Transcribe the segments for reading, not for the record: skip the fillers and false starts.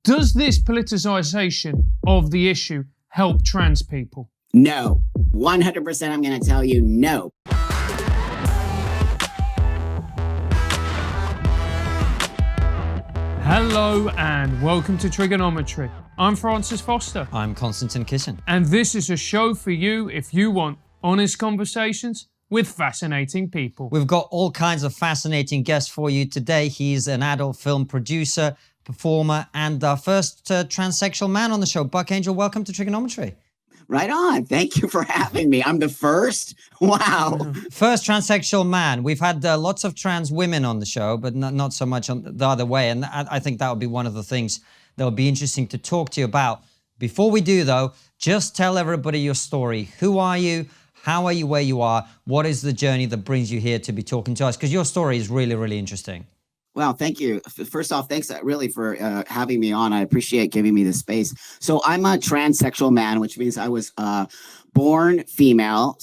Does this politicization of the issue help trans people? No. 100% I'm going to tell you no. Hello and welcome to TRIGGERnometry. I'm Francis Foster. I'm Konstantin Kishin. And this is a show for you if you want honest conversations with fascinating people. We've got all kinds of fascinating guests for you today. He's an adult film producer, performer, and our first transsexual man on the show. Buck Angel, welcome to TRIGGERnometry. Right on. Thank you for having me. I'm the first? Wow. First transsexual man. We've had lots of trans women on the show, but not so much on the other way. And I think that would be one of the things that would be interesting to talk to you about. Before we do, though, just tell everybody your story. Who are you? How are you where you are? What is the journey that brings you here to be talking to us? Because your story is really, really interesting. Well, thank you. First off, thanks really for having me on. I appreciate giving me the space. So I'm a transsexual man, which means I was born female,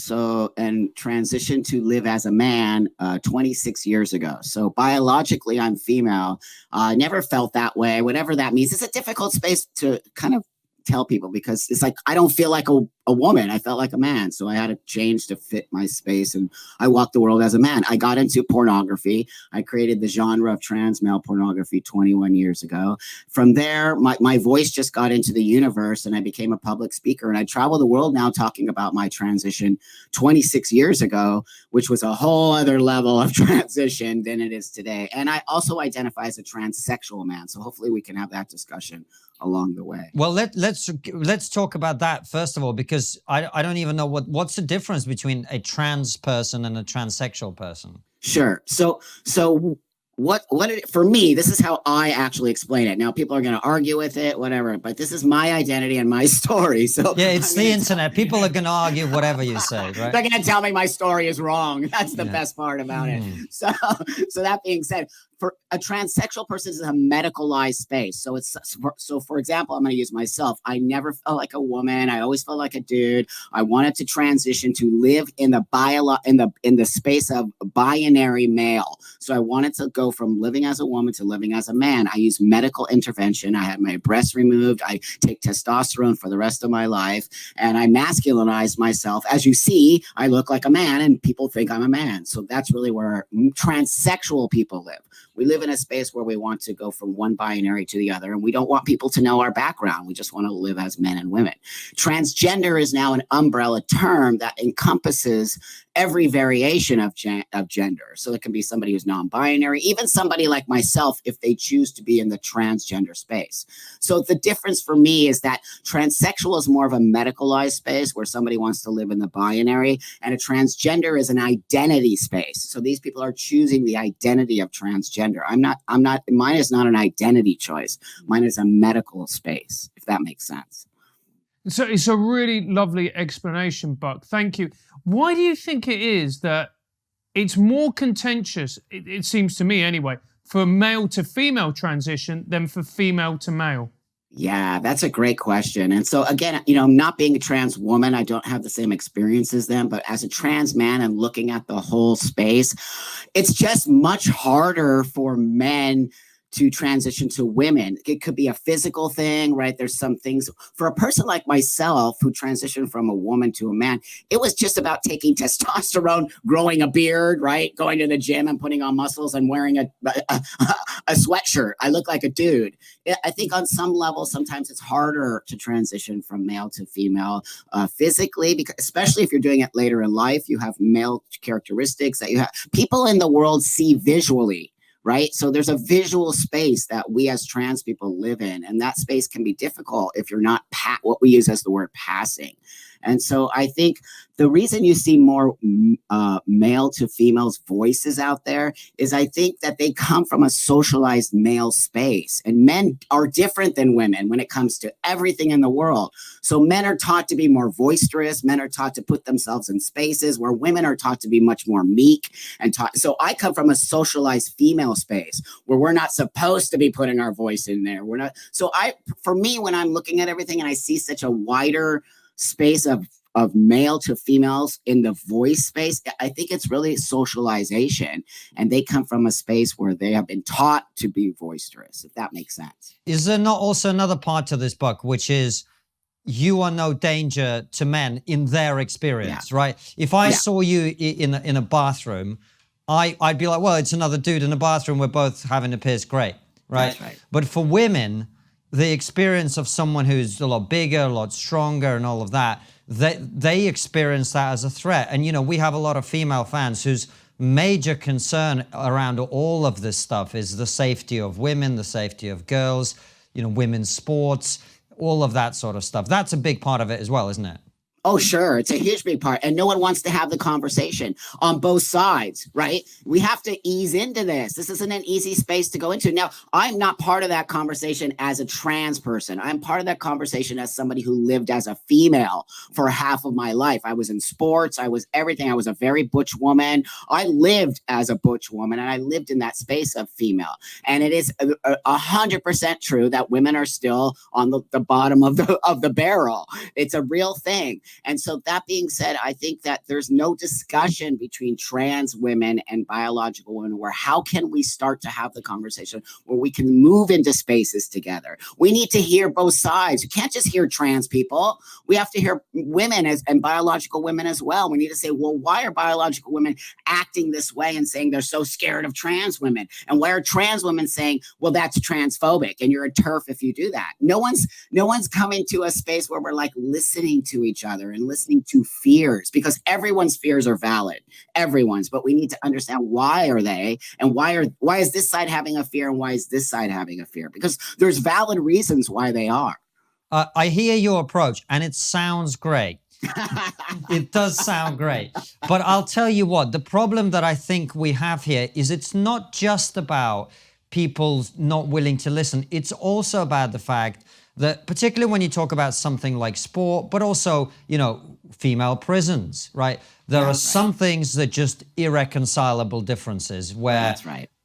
and transitioned to live as a man 26 years ago. So biologically, I'm female. I never felt that way, whatever that means. It's a difficult space to kind of tell people because it's like I don't feel like a woman. I felt like a man. So I had to change to fit my space, and I walked the world as a man. I got into pornography. I created the genre of trans male pornography 21 years ago. From there, my voice just got into the universe, and I became a public speaker. And I travel the world now talking about my transition 26 years ago, which was a whole other level of transition than it is today. And I also identify as a transsexual man. So hopefully we can have that discussion along the way. Well, let's talk about that first of all, because I don't even know what's the difference between a trans person and a transsexual person. Sure. So for me, this is how I actually explain it. Now, people are going to argue with it, whatever, but this is my identity and my story. So yeah, it's the internet. People are going to argue whatever you say, right? They're going to tell me my story is wrong. That's the best part about it. So that being said, for a transsexual person is a medicalized space. So for example, I'm going to use myself. I never felt like a woman. I always felt like a dude. I wanted to transition to live in the space of binary male. So I wanted to go from living as a woman to living as a man. I used medical intervention. I had my breasts removed. I take testosterone for the rest of my life, and I masculinized myself. As you see, I look like a man, and people think I'm a man. So that's really where transsexual people live. We live in a space where we want to go from one binary to the other, and we don't want people to know our background. We just want to live as men and women. Transgender is now an umbrella term that encompasses every variation of gender. So it can be somebody who's non-binary, even somebody like myself, if they choose to be in the transgender space. So the difference for me is that transsexual is more of a medicalized space where somebody wants to live in the binary, and a transgender is an identity space. So these people are choosing the identity of transgender. Mine is not an identity choice. Mine is a medical space, if that makes sense. So it's a really lovely explanation, Buck. Thank you. Why do you think it is that it's more contentious, it seems to me anyway, for male to female transition than for female to male? Yeah, that's a great question. And so again, not being a trans woman, I don't have the same experience as them, but as a trans man and looking at the whole space, it's just much harder for men to transition to women. It could be a physical thing, right? There's some things for a person like myself who transitioned from a woman to a man. It was just about taking testosterone, growing a beard, right? Going to the gym and putting on muscles and wearing a sweatshirt. I look like a dude. I think on some level, sometimes it's harder to transition from male to female physically, because especially if you're doing it later in life, you have male characteristics that you have. People in the world see visually. Right. So there's a visual space that we as trans people live in, and that space can be difficult if you're not what we use as the word passing. And so I think the reason you see more male to females voices out there is I think that they come from a socialized male space, and men are different than women when it comes to everything in the world. So men are taught to be more boisterous. Men are taught to put themselves in spaces where women are taught to be much more meek and taught. So I come from a socialized female space where we're not supposed to be putting our voice in there. We're not. So for me, when I'm looking at everything and I see such a wider space of of male to females in the voice space, I think it's really socialization. And they come from a space where they have been taught to be boisterous, if that makes sense. Is there not also another part to this book, which is you are no danger to men in their experience, right? If I saw you in a bathroom, I'd be like, well, it's another dude in a bathroom. We're both having a piss. Great, right? That's right. But for women, the experience of someone who's a lot bigger, a lot stronger and all of that, they experience that as a threat. And, you know, we have a lot of female fans whose major concern around all of this stuff is the safety of women, the safety of girls, you know, women's sports, all of that sort of stuff. That's a big part of it as well, isn't it? Oh, sure. It's a huge big part. And no one wants to have the conversation on both sides, right? We have to ease into this. This isn't an easy space to go into. Now, I'm not part of that conversation as a trans person. I'm part of that conversation as somebody who lived as a female for half of my life. I was in sports. I was everything. I was a very butch woman. I lived as a butch woman, and I lived in that space of female. And it is 100% true that women are still on the bottom of the barrel. It's a real thing. And so that being said, I think that there's no discussion between trans women and biological women where how can we start to have the conversation where we can move into spaces together? We need to hear both sides. You can't just hear trans people. We have to hear women and biological women as well. We need to say, well, why are biological women acting this way and saying they're so scared of trans women? And why are trans women saying, well, that's transphobic and you're a TERF if you do that? No one's coming to a space where we're like listening to each other and listening to fears, because everyone's fears are valid, everyone's, but we need to understand why are they, and why is this side having a fear and why is this side having a fear, because there's valid reasons why they are. I hear your approach and it sounds great. It does sound great. But I'll tell you what, the problem that I think we have here is it's not just about people not willing to listen. It's also about the fact that, particularly when you talk about something like sport, but also, you know, female prisons, right? There are some things that just irreconcilable differences where,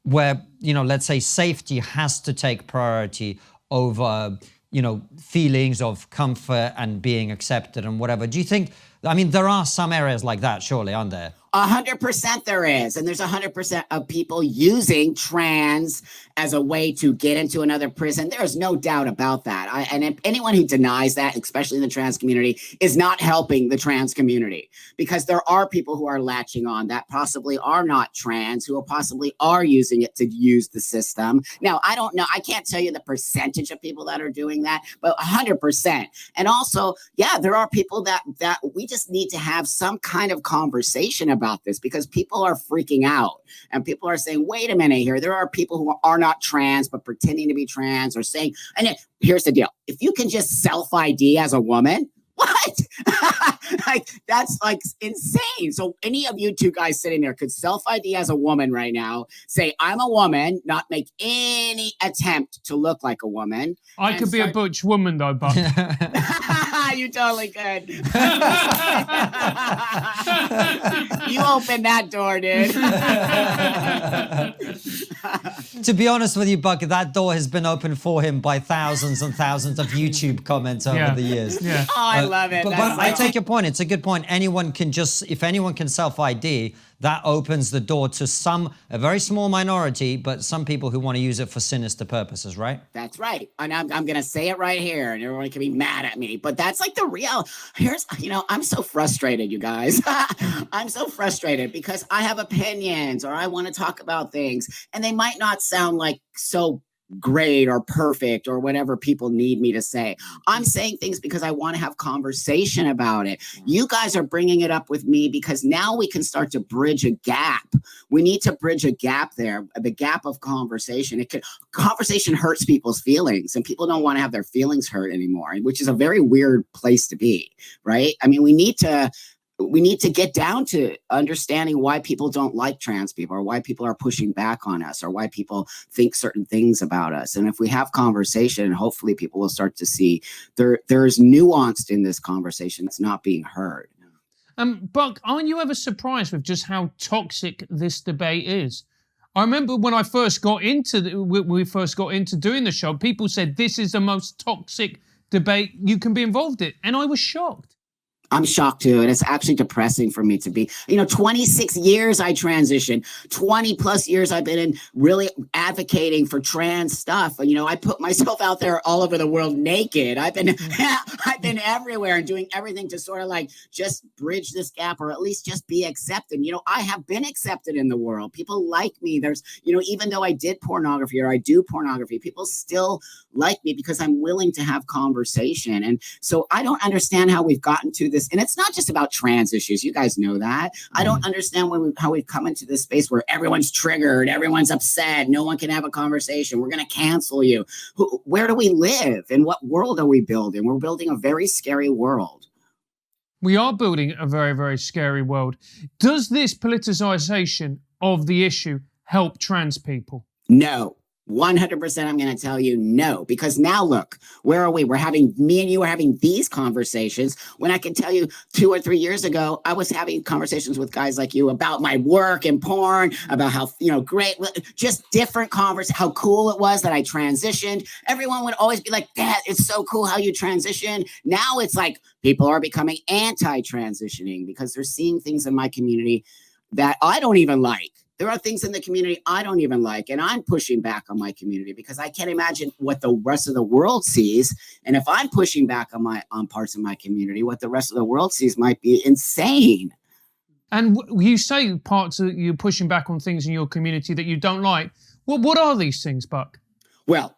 where, you know, let's say safety has to take priority over, you know, feelings of comfort and being accepted and whatever. Do you think, I mean, there are some areas like that, surely, aren't there? 100% there is. And there's 100% of people using trans as a way to get into another prison. There's no doubt about that. And anyone who denies that, especially in the trans community, is not helping the trans community, because there are people who are latching on that possibly are not trans, who possibly are using it to use the system. Now, I don't know. I can't tell you the percentage of people that are doing that, but 100%. And also, yeah, there are people that we just need to have some kind of conversation about this, because people are freaking out and people are saying, wait a minute here. There are people who are not trans, but pretending to be trans, or saying, and here's the deal. If you can just self-ID as a woman, what? Like, that's like insane. So any of you two guys sitting there could self-ID as a woman right now, say, I'm a woman, not make any attempt to look like a woman. I could be a butch woman though, but you totally could. You opened that door, dude. To be honest with you, Buck, that door has been opened for him by thousands and thousands of YouTube comments over the years. Yeah. Oh, I love it. But I take your point. It's a good point. Anyone can if anyone can self-ID, that opens the door to a very small minority, but some people who want to use it for sinister purposes, right? That's right. And I'm going to say it right here, and everyone can be mad at me, but that's like the real, I'm so frustrated, you guys. I'm so frustrated because I have opinions, or I want to talk about things, and they might not sound like so great or perfect or whatever people need me to say. I'm saying things because I want to have conversation about it. You guys are bringing it up with me because now we can start to bridge a gap. We need to bridge a gap there, the gap of conversation. Conversation hurts people's feelings, and people don't want to have their feelings hurt anymore, which is a very weird place to be, right? I mean, we need to get down to understanding why people don't like trans people, or why people are pushing back on us, or why people think certain things about us. And if we have conversation, hopefully people will start to see there's nuance in this conversation that's not being heard. Buck, aren't you ever surprised with just how toxic this debate is? I remember when I first got into we first got into doing the show, people said this is the most toxic debate you can be involved in, and I was shocked. I'm shocked too. And it's actually depressing for me to be, 26 years I transitioned, 20 plus years I've been in really advocating for trans stuff. And, I put myself out there all over the world naked. I've been, I've been everywhere and doing everything to sort of like just bridge this gap or at least just be accepted. I have been accepted in the world. People like me. There's, even though I did pornography or I do pornography, people still like me because I'm willing to have conversation. And so I don't understand how we've gotten to this. And it's not just about trans issues. You guys know that. I don't understand how we've come into this space where everyone's triggered, everyone's upset, no one can have a conversation. We're going to cancel you. Where do we live? And what world are we building? We're building a very scary world. We are building a very, very scary world. Does this politicization of the issue help trans people? No. 100% I'm going to tell you no, because now look, where are we? Me and you are having these conversations when I can tell you 2 or 3 years ago, I was having conversations with guys like you about my work in porn, about how, great, just different how cool it was that I transitioned. Everyone would always be like, Dad, it's so cool how you transitioned. Now it's like people are becoming anti-transitioning because they're seeing things in my community that I don't even like. There are things in the community I don't even like, and I'm pushing back on my community because I can't imagine what the rest of the world sees. And if I'm pushing back on parts of my community, what the rest of the world sees might be insane. And you say parts of you're pushing back on things in your community that you don't like. Well, what are these things, Buck? Well,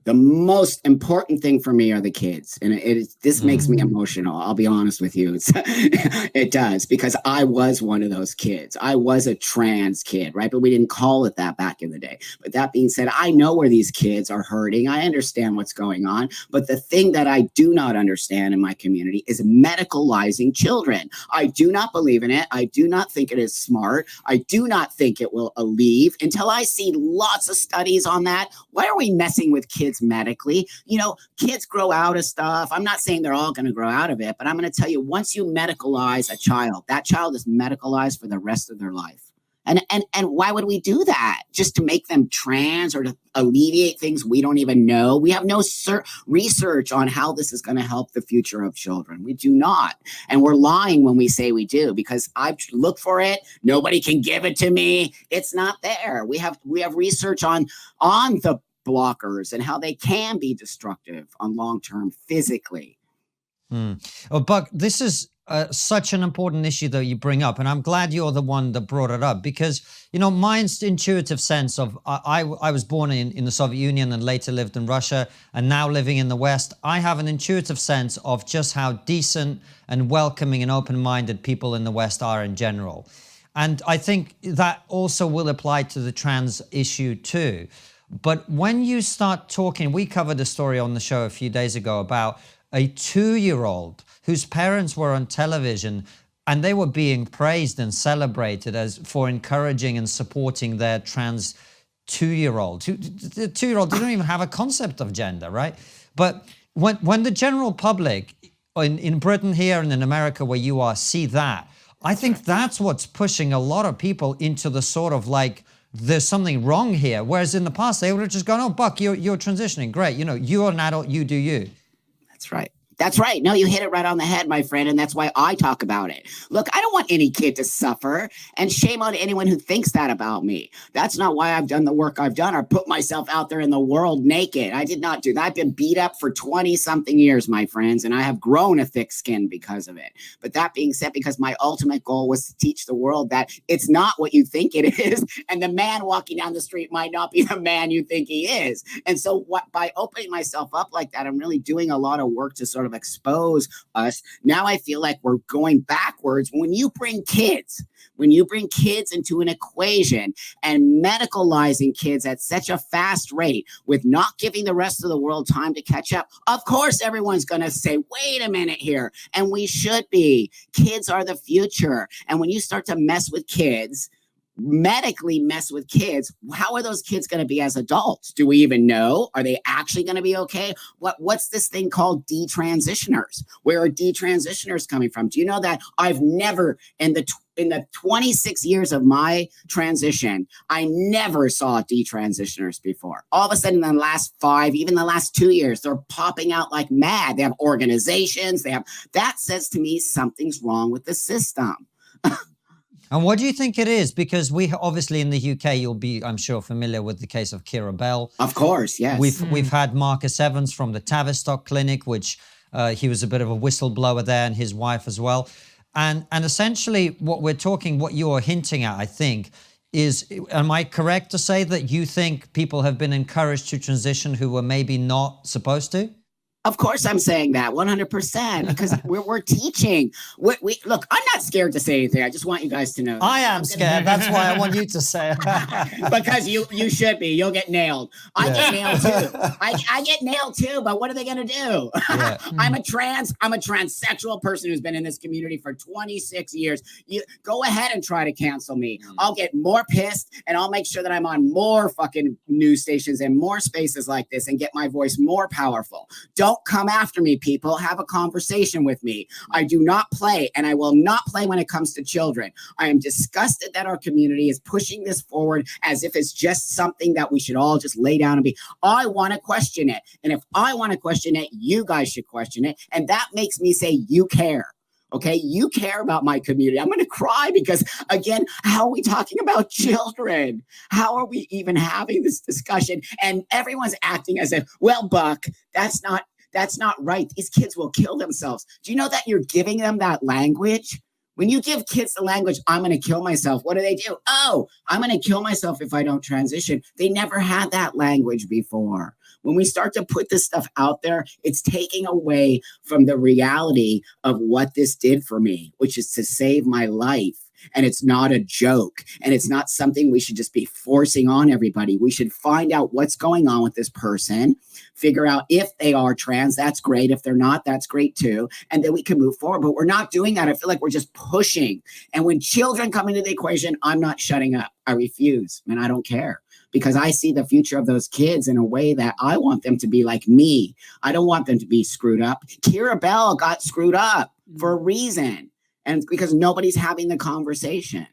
the most important thing for me are the kids. And this makes me emotional. I'll be honest with you. It does, because I was one of those kids. I was a trans kid, right? But we didn't call it that back in the day. But that being said, I know where these kids are hurting. I understand what's going on. But the thing that I do not understand in my community is medicalizing children. I do not believe in it. I do not think it is smart. I do not think it will alleviate until I see lots of studies on that. Why are we messing with kids medically? Kids grow out of stuff. I'm not saying they're all going to grow out of it, but I'm going to tell you, once you medicalize a child, that child is medicalized for the rest of their life. And why would we do that? Just to make them trans or to alleviate things we don't even know? We have no research on how this is going to help the future of children. We do not. And we're lying when we say we do, because I've looked for it. Nobody can give it to me. It's not there. We have research on the blockers and how they can be destructive on long-term physically. Oh, Buck, this is such an important issue that you bring up, and I'm glad you're the one that brought it up, because my intuitive sense of I was born in the Soviet Union and later lived in Russia and now living in the West. I have an intuitive sense of just how decent and welcoming and open-minded people in the West are in general, and I think that also will apply to the trans issue too. But when you start talking, we covered a story on the show a few days ago about a 2-year-old whose parents were on television and they were being praised and celebrated as for encouraging and supporting their trans 2-year-old. The 2-year-old didn't even have a concept of gender, right? But when the general public in Britain here and in America where you are see that, I think that's what's pushing a lot of people into the sort of like, there's something wrong here. Whereas in the past, they would have just gone, oh, Buck, you're transitioning. Great. You're an adult. You do you. That's right. That's right. No, you hit it right on the head, my friend. And that's why I talk about it. Look, I don't want any kid to suffer, and shame on anyone who thinks that about me. That's not why I've done the work I've done or put myself out there in the world naked. I did not do that. I've been beat up for 20 something years, my friends, and I have grown a thick skin because of it. But that being said, because my ultimate goal was to teach the world that it's not what you think it is. And the man walking down the street might not be the man you think he is. And so by opening myself up like that, I'm really doing a lot of work to sort of expose us. Now I feel like we're going backwards. When you bring kids into an equation and medicalizing kids at such a fast rate with not giving the rest of the world time to catch up, of course everyone's going to say, wait a minute here. And we should be. Kids are the future. And when you start to mess with kids, medically mess with kids, how are those kids going to be as adults? Do we even know? Are they actually going to be okay? What's this thing called detransitioners? Where are detransitioners coming from? Do you know that I've never in the 26 years of my transition, I never saw detransitioners before. All of a sudden, in the last 5, even the last 2 years, they're popping out like mad. They have organizations. That says to me something's wrong with the system. And what do you think it is? Because we obviously in the UK, you'll be, I'm sure, familiar with the case of Kira Bell. Of course, yes. We've had Marcus Evans from the Tavistock Clinic, which he was a bit of a whistleblower there, and his wife as well. And essentially what you are hinting at, I think, is, am I correct to say that you think people have been encouraged to transition who were maybe not supposed to? Of course I'm saying that 100% because we're teaching. We look, I'm not scared to say anything. I just want you guys to know. I am scared. That's why I want you to say it. Because you should be. You'll get nailed. I get nailed too. I get nailed too, but what are they going to do? Yeah. I'm a transsexual person who's been in this community for 26 years. You go ahead and try to cancel me. I'll get more pissed and I'll make sure that I'm on more fucking news stations and more spaces like this and get my voice more powerful. Don't come after me, people. Have a conversation with me. I do not play, and I will not play when it comes to children. I am disgusted that our community is pushing this forward as if it's just something that we should all just lay down and be. I want to question it. And if I want to question it, you guys should question it. And that makes me say, you care. Okay, you care about my community. I'm going to cry because, again, how are we talking about children? How are we even having this discussion? And everyone's acting as if, well, Buck, that's not right. These kids will kill themselves. Do you know that you're giving them that language? When you give kids the language, I'm going to kill myself, what do? Oh, I'm going to kill myself if I don't transition. They never had that language before. When we start to put this stuff out there, it's taking away from the reality of what this did for me, which is to save my life. And it's not a joke. And it's not something we should just be forcing on everybody. We should find out what's going on with this person, figure out if they are trans. That's great. If they're not, that's great too. And then we can move forward. But we're not doing that. I feel like we're just pushing. And when children come into the equation, I'm not shutting up. I refuse. And I don't care. Because I see the future of those kids in a way that I want them to be like me. I don't want them to be screwed up. Kira Bell got screwed up for a reason. And it's because nobody's having the conversation.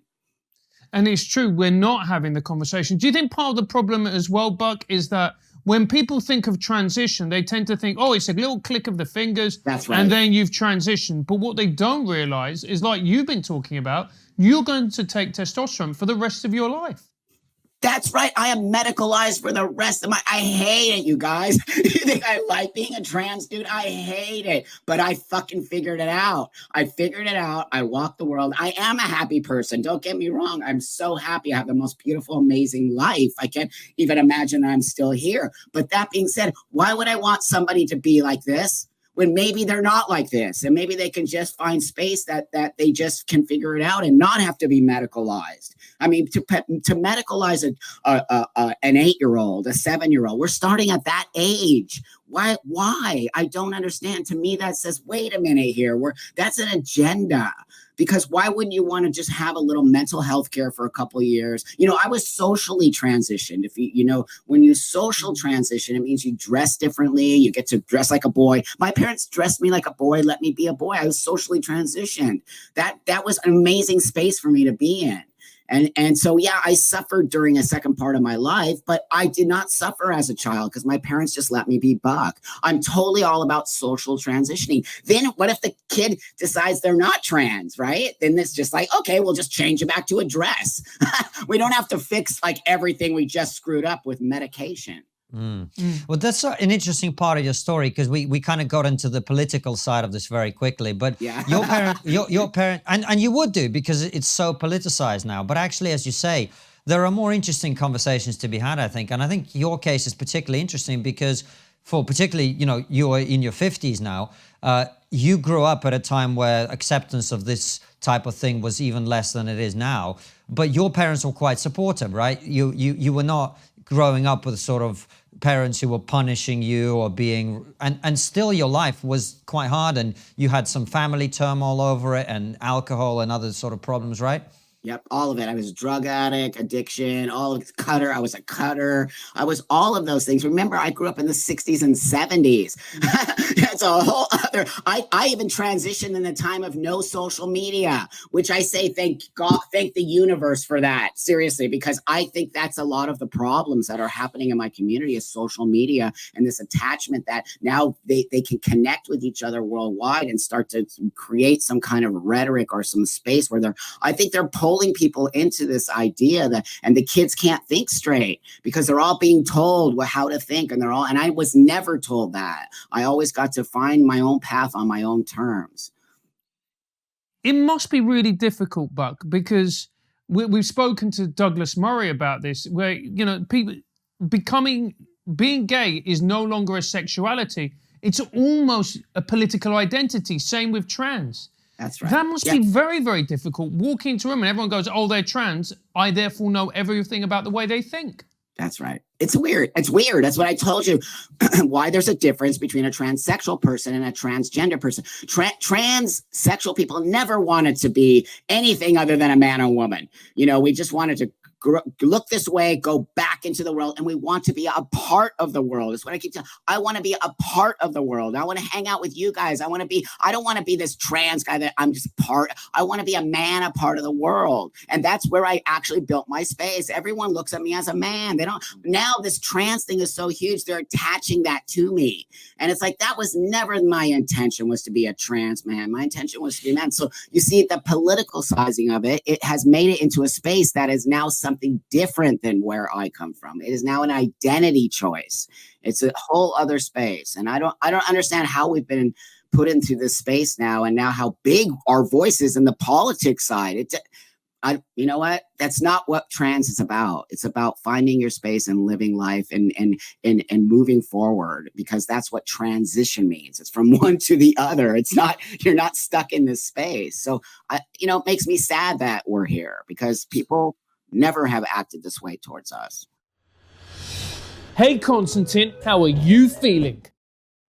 And it's true, we're not having the conversation. Do you think part of the problem as well, Buck, is that when people think of transition, they tend to think, oh, it's a little click of the fingers. That's right. And then you've transitioned. But what they don't realize is, like you've been talking about, you're going to take testosterone for the rest of your life. That's right. I am medicalized for the rest of I hate it, you guys. You think I like being a trans dude? I hate it. But I fucking figured it out. I figured it out. I walk the world. I am a happy person. Don't get me wrong. I'm so happy. I have the most beautiful, amazing life. I can't even imagine I'm still here. But that being said, why would I want somebody to be like this when maybe they're not like this? And maybe they can just find space that they just can figure it out and not have to be medicalized. I mean, to medicalize an 8-year-old, a 7-year-old, we're starting at that age. Why? I don't understand. To me, that says, wait a minute here. That's an agenda. Because why wouldn't you want to just have a little mental health care for a couple of years? You know, I was socially transitioned. If when you social transition, it means you dress differently. You get to dress like a boy. My parents dressed me like a boy, let me be a boy. I was socially transitioned. That was an amazing space for me to be in. And so, yeah, I suffered during a second part of my life, but I did not suffer as a child because my parents just let me be Buck. I'm totally all about social transitioning. Then what if the kid decides they're not trans, right? Then it's just like, okay, we'll just change it back to a dress. We don't have to fix like everything we just screwed up with medication. Well, that's an interesting part of your story because we kind of got into the political side of this very quickly. But yeah. your parent, and you would do because it's so politicized now. But actually, as you say, there are more interesting conversations to be had, I think. And I think your case is particularly interesting because particularly, you are in your 50s now. You grew up at a time where acceptance of this type of thing was even less than it is now. But your parents were quite supportive, right? You were not growing up with sort of parents who were punishing you or and still your life was quite hard and you had some family turmoil over it and alcohol and other sort of problems, right? Yep, all of it. I was a drug addict, addiction, all of cutter. I was a cutter. I was all of those things. Remember, I grew up in the 60s and 70s. That's a whole other. I even transitioned in the time of no social media, which I say thank God, thank the universe for that. Seriously, because I think that's a lot of the problems that are happening in my community is social media and this attachment that now they can connect with each other worldwide and start to create some kind of rhetoric or some space where I think they're pulling people into this idea that, and the kids can't think straight because they're all being told how to think, and and I was never told that. I always got to find my own path on my own terms. It must be really difficult, Buck, because we've spoken to Douglas Murray about this, where, you know, people being gay is no longer a sexuality. It's almost a political identity. Same with trans. That's right. That must be very, very difficult. Walking into a room and everyone goes, oh, they're trans. I therefore know everything about the way they think. That's right. It's weird. It's weird. That's what I told you. Why there's a difference between a transsexual person and a transgender person. Transsexual people never wanted to be anything other than a man or woman. You know, we just wanted to look this way, go back into the world, and we want to be a part of the world. That's what I keep telling. I want to be a part of the world. I want to hang out with you guys. I don't want to be this trans guy that I'm just part. I want to be a man, a part of the world. And that's where I actually built my space. Everyone looks at me as a man. Now this trans thing is so huge, they're attaching that to me. And it's like, that was never my intention, was to be a trans man. My intention was to be a man. So you see the political sizing of it, it has made it into a space that is now something different than where I come from. It is now an identity choice. It's a whole other space. And I don't understand how we've been put into this space now, and now how big our voice is in the politics side. You know what? That's not what trans is about. It's about finding your space and living life and moving forward, because that's what transition means. It's from one to the other. It's not, you're not stuck in this space. So it makes me sad that we're here, because people never have acted this way towards us. Hey, Konstantin, how are you feeling?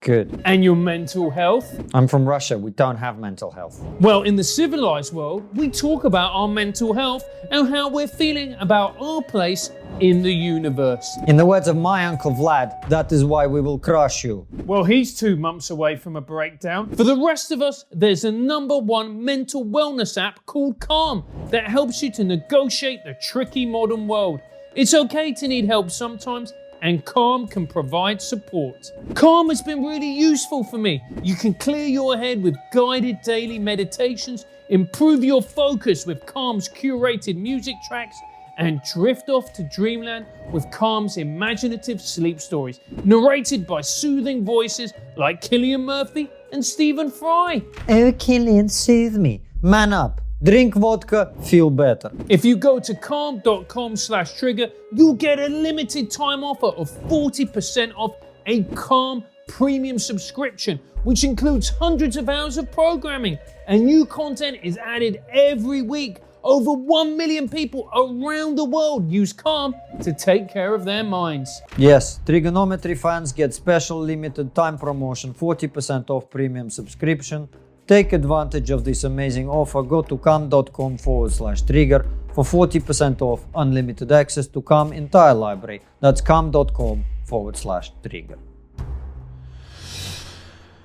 Good. And your mental health? I'm from Russia. We don't have mental health. Well, in the civilized world, we talk about our mental health and how we're feeling about our place in the universe. In the words of my Uncle Vlad, that is why we will crush you. Well, he's 2 months away from a breakdown. For the rest of us, there's a #1 mental wellness app called Calm that helps you to negotiate the tricky modern world. It's okay to need help sometimes, and Calm can provide support. Calm has been really useful for me. You can clear your head with guided daily meditations, improve your focus with Calm's curated music tracks, and drift off to dreamland with Calm's imaginative sleep stories, narrated by soothing voices like Cillian Murphy and Stephen Fry. Oh, Cillian, soothe me. Man up. Drink vodka, feel better. If you go to calm.com/trigger, you'll get a limited time offer of 40% off a Calm premium subscription, which includes hundreds of hours of programming, and new content is added every week. Over 1 million people around the world use Calm to take care of their minds. Yes, Triggernometry fans get special limited time promotion, 40% off premium subscription. Take advantage of this amazing offer. Go to calm.com/trigger for 40% off unlimited access to Calm entire library. That's calm.com/trigger.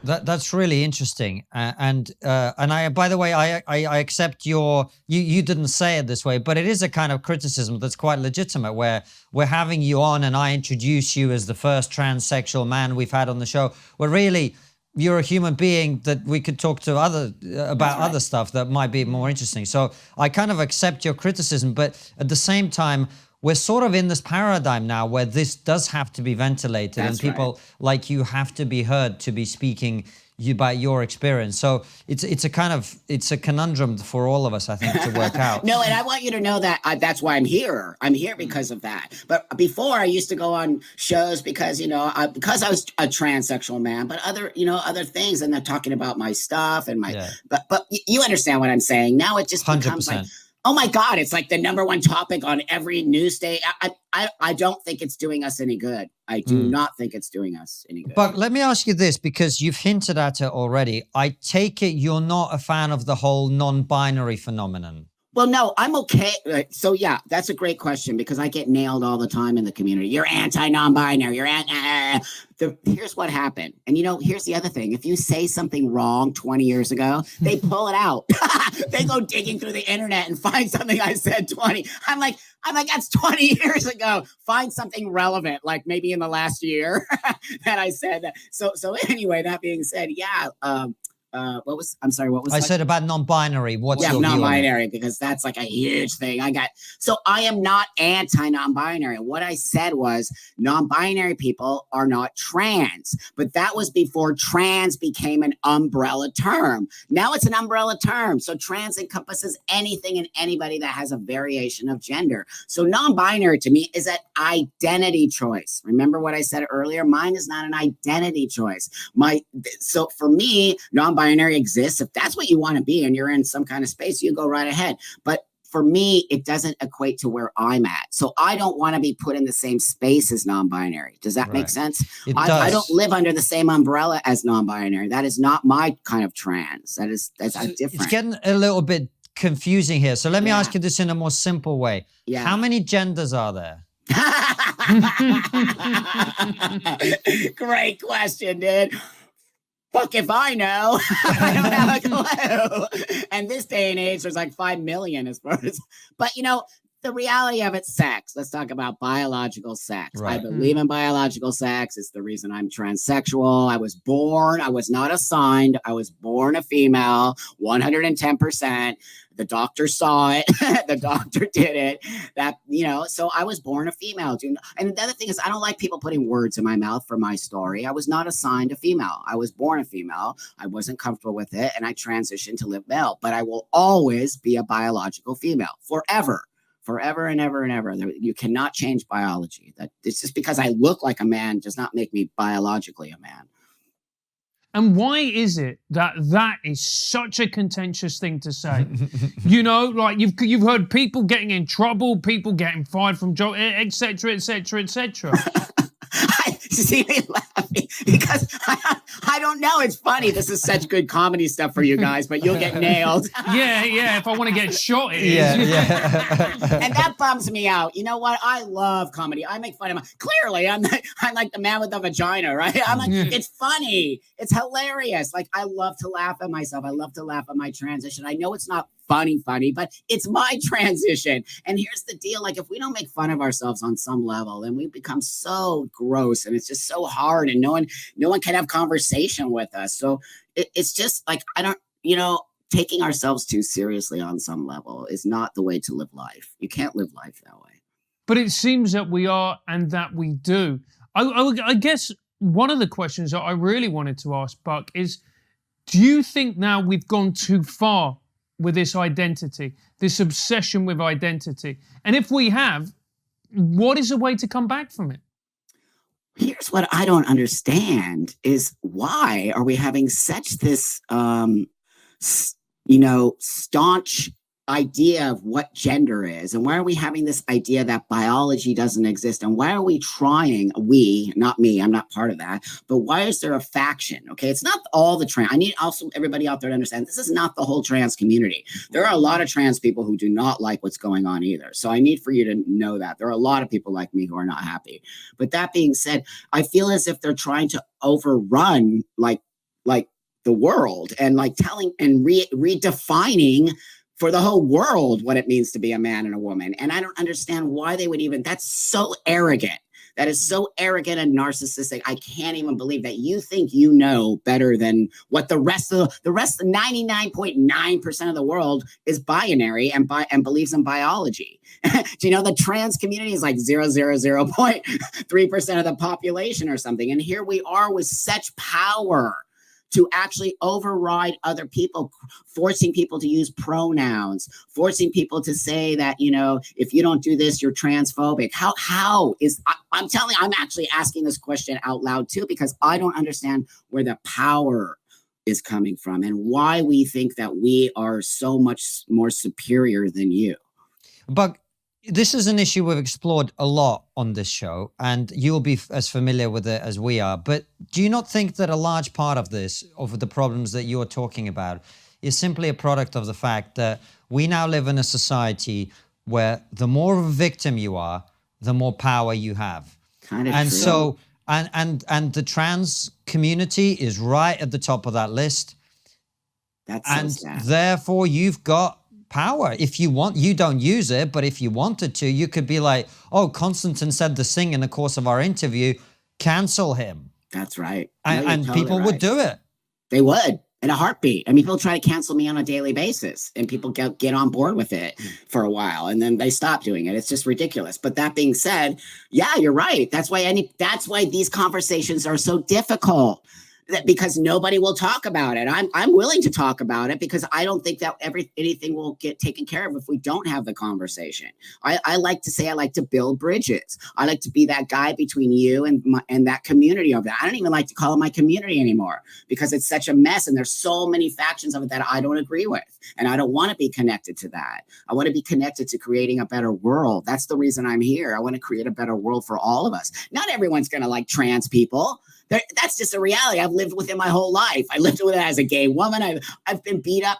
That's really interesting, and I, by the way, I accept you didn't say it this way, but it is a kind of criticism that's quite legitimate, where we're having you on and I introduce you as the first transsexual man we've had on the show, where really you're a human being that we could talk to about other stuff that might be more interesting. So I kind of accept your criticism, but at the same time, we're sort of in this paradigm now where this does have to be ventilated, and people like you have to be heard to be speaking about your experience. So it's a conundrum for all of us, I think, to work out. No, and I want you to know that that's why I'm here. I'm here because of that. But before, I used to go on shows because because I was a transsexual man, but other things, and they're talking about my stuff and my. But you understand what I'm saying. Now it just becomes 100%. Like, oh my God, it's like the #1 topic on every news station. I don't think it's doing us any good. I do not think it's doing us any good. But let me ask you this, because you've hinted at it already. I take it you're not a fan of the whole non-binary phenomenon. Well, no, I'm okay. So yeah, that's a great question because I get nailed all the time in the community. You're anti-non-binary. You're anti. Here's what happened. And here's the other thing. If you say something wrong 20 years ago, they pull it out. They go digging through the internet and find something I said 20. I'm like, that's 20 years ago. Find something relevant, like maybe in the last year that I said that. So anyway, that being said, yeah. What was I said about non-binary. What's your view on it? Non-binary, because that's like a huge thing. So I am not anti-non-binary. What I said was non-binary people are not trans, but that was before trans became an umbrella term. Now it's an umbrella term. So trans encompasses anything and anybody that has a variation of gender. So non-binary to me is an identity choice. Remember what I said earlier? Mine is not an identity choice. So for me, non-binary exists. If that's what you want to be and you're in some kind of space, you go right ahead. But for me, it doesn't equate to where I'm at. So I don't want to be put in the same space as non-binary. Does that make sense? I don't live under the same umbrella as non-binary. That is not my kind of trans. That's different. It's getting a little bit confusing here. So let me ask you this in a more simple way. Yeah. How many genders are there? Great question, dude. Fuck if I know. I don't have a clue. And this day and age, there's like 5 million as far as, but the reality of it's sex. Let's talk about biological sex. Right. I believe in biological sex. It's the reason I'm transsexual. I was not assigned. I was born a female, 110%. The doctor saw it. The doctor did it. So I was born a female. And the other thing is, I don't like people putting words in my mouth for my story. I was not assigned a female. I was born a female. I wasn't comfortable with it. And I transitioned to live male. But I will always be a biological female forever and ever and ever. You cannot change biology. That it's just because I look like a man does not make me biologically a man. And why is it that is such a contentious thing to say? Like you've heard people getting in trouble, people getting fired from jobs, etc., etc., etc. You see me laughing because I don't know. It's funny. This is such good comedy stuff for you guys, but you'll get nailed. Yeah. If I want to get shot, it is. Yeah. And that bums me out. You know what? I love comedy. I make fun of clearly. I'm like the man with the vagina, right? I'm like, it's funny. It's hilarious. Like I love to laugh at myself. I love to laugh at my transition. I know it's not funny, but it's my transition. And here's the deal. Like if we don't make fun of ourselves on some level, then we become so gross and it's just so hard and no one can have conversation with us. So it's just like, taking ourselves too seriously on some level is not the way to live life. You can't live life that way. But it seems that we are and that we do. I guess one of the questions that I really wanted to ask, Buck, is do you think now we've gone too far with this identity, this obsession with identity? And if we have, what is a way to come back from it? Here's what I don't understand is why are we having such this, staunch idea of what gender is, and why are we having this idea that biology doesn't exist, and why are we trying, not me, I'm not part of that, but why is there a faction? Okay, it's not all the trans. I need also everybody out there to understand this is not the whole trans community. There are a lot of trans people who do not like what's going on either, so I need for you to know that there are a lot of people like me who are not happy. But that being said, I feel as if they're trying to overrun like the world and like telling and redefining for the whole world what it means to be a man and a woman. And I don't understand why they would even, that's so arrogant. That is so arrogant and narcissistic. I can't even believe that you think you know better than what the rest of 99.9% of the world is binary and believes in biology. Do you know the trans community is like 0.3% of the population or something? And here we are with such power to actually override other people, forcing people to use pronouns, forcing people to say that, if you don't do this, you're transphobic. I'm actually asking this question out loud too, because I don't understand where the power is coming from and why we think that we are so much more superior than you. But this is an issue we've explored a lot on this show, and you'll be as familiar with it as we are. But do you not think that a large part of this, of the problems that you're talking about, is simply a product of the fact that we now live in a society where the more of a victim you are, the more power you have. Kind of And true. so, and the trans community is right at the top of that list. That's so And sad. therefore you've got power. If you want, you don't use it, but if you wanted to, you could be like, oh, Konstantin said this thing in the course of our interview, cancel him. That's right. And, No, you're and totally people would right. do it. They would, in a heartbeat. I mean, people try to cancel me on a daily basis, and people get on board with it for a while, and then they stop doing it. It's just ridiculous. But that being said, yeah, you're right. That's why these conversations are so difficult. Because nobody will talk about it. I'm willing to talk about it because I don't think that anything will get taken care of if we don't have the conversation. I like to say I like to build bridges. I like to be that guy between you and that community over there. I don't even like to call it my community anymore because it's such a mess and there's so many factions of it that I don't agree with. And I don't want to be connected to that. I want to be connected to creating a better world. That's the reason I'm here. I want to create a better world for all of us. Not everyone's going to like trans people. That's just a reality I've lived with it my whole life. I lived with it as a gay woman. I've been beat up.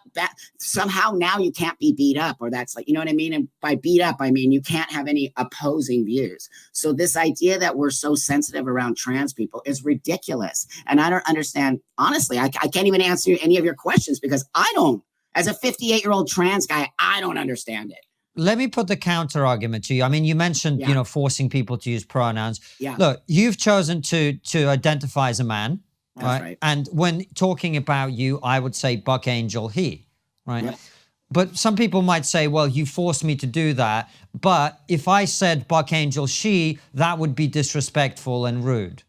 Somehow now you can't be beat up, or that's like, you know what I mean? And by beat up, I mean you can't have any opposing views. So this idea that we're so sensitive around trans people is ridiculous. And I don't understand. Honestly, I can't even answer any of your questions because I don't. As a 58-year-old trans guy, I don't understand it. Let me put the counter argument to you. I mean, you mentioned, Yeah. forcing people to use pronouns. Yeah. Look, you've chosen to identify as a man, That's right. And when talking about you, I would say Buck Angel he, right? Yep. But some people might say, well, you forced me to do that. But if I said Buck Angel she, that would be disrespectful and rude.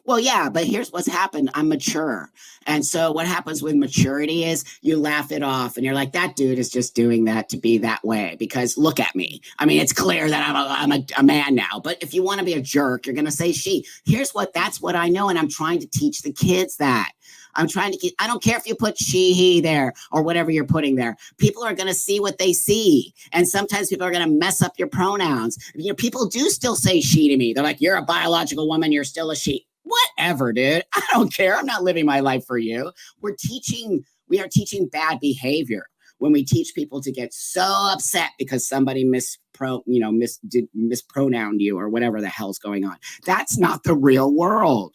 Well, yeah, but here's what's happened. I'm mature. And so what happens with maturity is you laugh it off and you're like, that dude is just doing that to be that way because look at me. I mean, it's clear that I'm a man now. But if you want to be a jerk, you're going to say she. That's what I know. And I'm trying to teach the kids that. I don't care if you put she, he there or whatever you're putting there. People are going to see what they see. And sometimes people are going to mess up your pronouns. People do still say she to me. They're like, you're a biological woman. You're still a she. Whatever, dude. I don't care. I'm not living my life for you. We are teaching bad behavior when we teach people to get so upset because somebody mispronouned you or whatever the hell's going on. That's not the real world.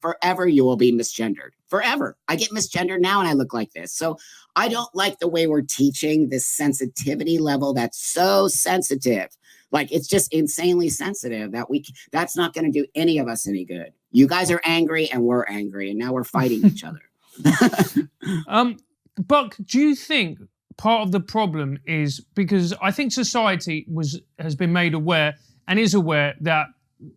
Forever you will be misgendered. Forever. I get misgendered now and I look like this. So I don't like the way we're teaching this sensitivity level that's so sensitive. Like it's just insanely sensitive that's not going to do any of us any good. You guys are angry and we're angry and now we're fighting each other. Buck, do you think part of the problem is because I think society has been made aware and is aware that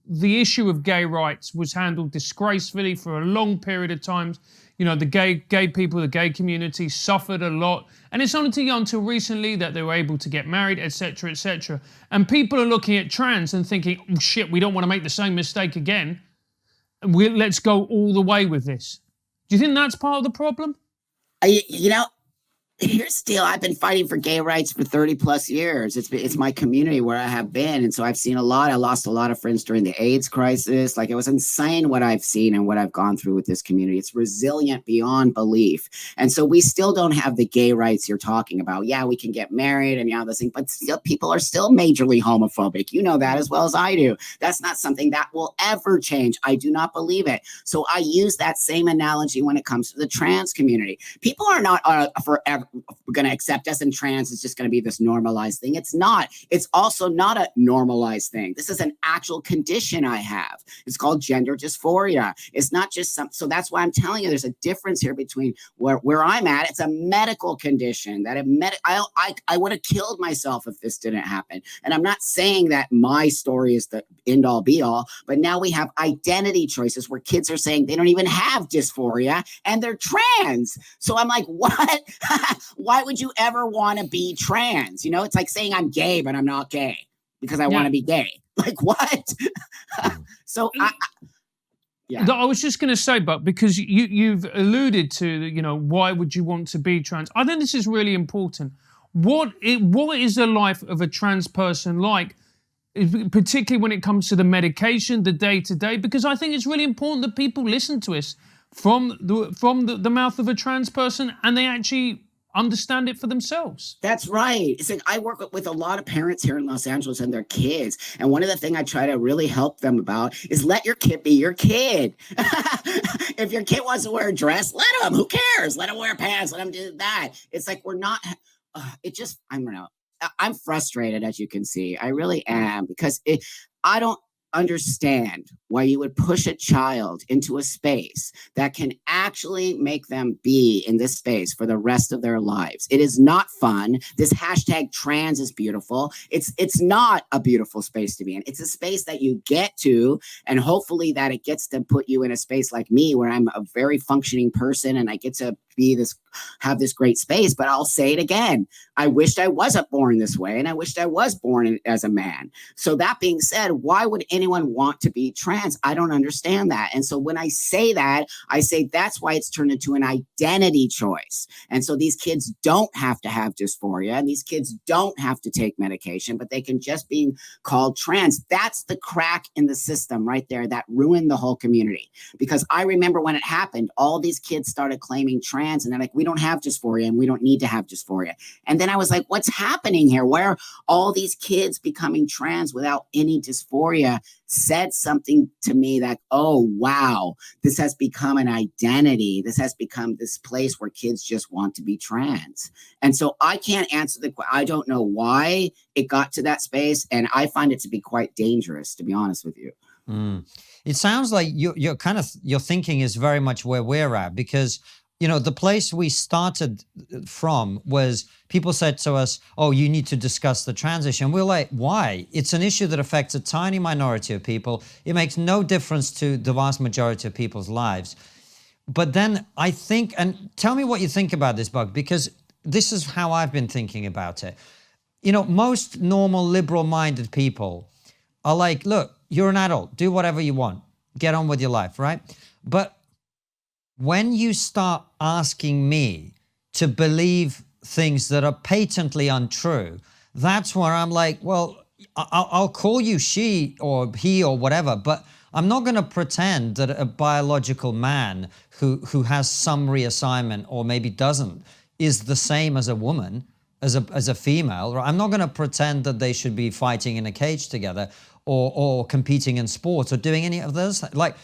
the issue of gay rights was handled disgracefully for a long period of time. The gay people, the gay community suffered a lot. And it's only until recently that they were able to get married, etc., etc. And people are looking at trans and thinking, oh, shit, we don't want to make the same mistake again. Let's go all the way with this. Do you think that's part of the problem? Here's the deal. I've been fighting for gay rights for 30 plus years. It's my community where I have been. And so I've seen a lot. I lost a lot of friends during the AIDS crisis. Like it was insane what I've seen and what I've gone through with this community. It's resilient beyond belief. And so we still don't have the gay rights you're talking about. Yeah, we can get married and this thing, but still people are still majorly homophobic. You know that as well as I do. That's not something that will ever change. I do not believe it. So I use that same analogy when it comes to the trans community. People are not forever going to accept us and trans is just going to be this normalized thing. It's not. It's also not a normalized thing. This is an actual condition I have. It's called gender dysphoria. It's not just so that's why I'm telling you there's a difference here between where I'm at. It's a medical condition that I would have killed myself if this didn't happen. And I'm not saying that my story is the end all be all, but now we have identity choices where kids are saying they don't even have dysphoria and they're trans. So I'm like, what? Why would you ever want to be trans? It's like saying I'm gay, but I'm not gay because I want to be gay. Like what? So I was just going to say, Buck, because you've alluded to, why would you want to be trans? I think this is really important. What is the life of a trans person like, particularly when it comes to the medication, the day-to-day? Because I think it's really important that people listen to us from the mouth of a trans person, and they actually understand it for themselves. That's right. It's like I work with a lot of parents here in Los Angeles and their kids. And one of the things I try to really help them about is let your kid be your kid. If your kid wants to wear a dress, let him. Who cares? Let him wear pants. Let him do that. It's like we're not, I don't know. I'm frustrated, as you can see. I really am, because I don't understand why you would push a child into a space that can actually make them be in this space for the rest of their lives. It is not fun. This hashtag trans is beautiful. It's not a beautiful space to be in. It's a space that you get to, and hopefully that it gets to put you in a space like me, where I'm a very functioning person and I get to have this great space. But I'll say it again. I wished I wasn't born this way, and I wished I was born as a man. So that being said, why would anyone want to be trans? I don't understand that. And so when I say that, I say that's why it's turned into an identity choice. And so these kids don't have to have dysphoria, and these kids don't have to take medication, but they can just be called trans. That's the crack in the system right there that ruined the whole community. Because I remember when it happened, all these kids started claiming trans, and they're like, we don't have dysphoria and we don't need to have dysphoria. And then I was like, what's happening here? Why are all these kids becoming trans without any dysphoria? Said something to me that, oh, wow, this has become an identity. This has become this place where kids just want to be trans. And so I can't answer the question. I don't know why it got to that space. And I find it to be quite dangerous, to be honest with you. It sounds like your thinking is very much where we're at, because the place we started from was people said to us, oh, you need to discuss the trans issue. And we're like, why? It's an issue that affects a tiny minority of people. It makes no difference to the vast majority of people's lives. But then I think, and tell me what you think about this, Buck, because this is how I've been thinking about it. Most normal liberal-minded people are like, look, you're an adult, do whatever you want, get on with your life, right? But when you start asking me to believe things that are patently untrue, that's where I'm like, well, I'll call you she or he or whatever, but I'm not going to pretend that a biological man who has some reassignment or maybe doesn't is the same as a woman, as a female. Right? I'm not going to pretend that they should be fighting in a cage together or competing in sports or doing any of those,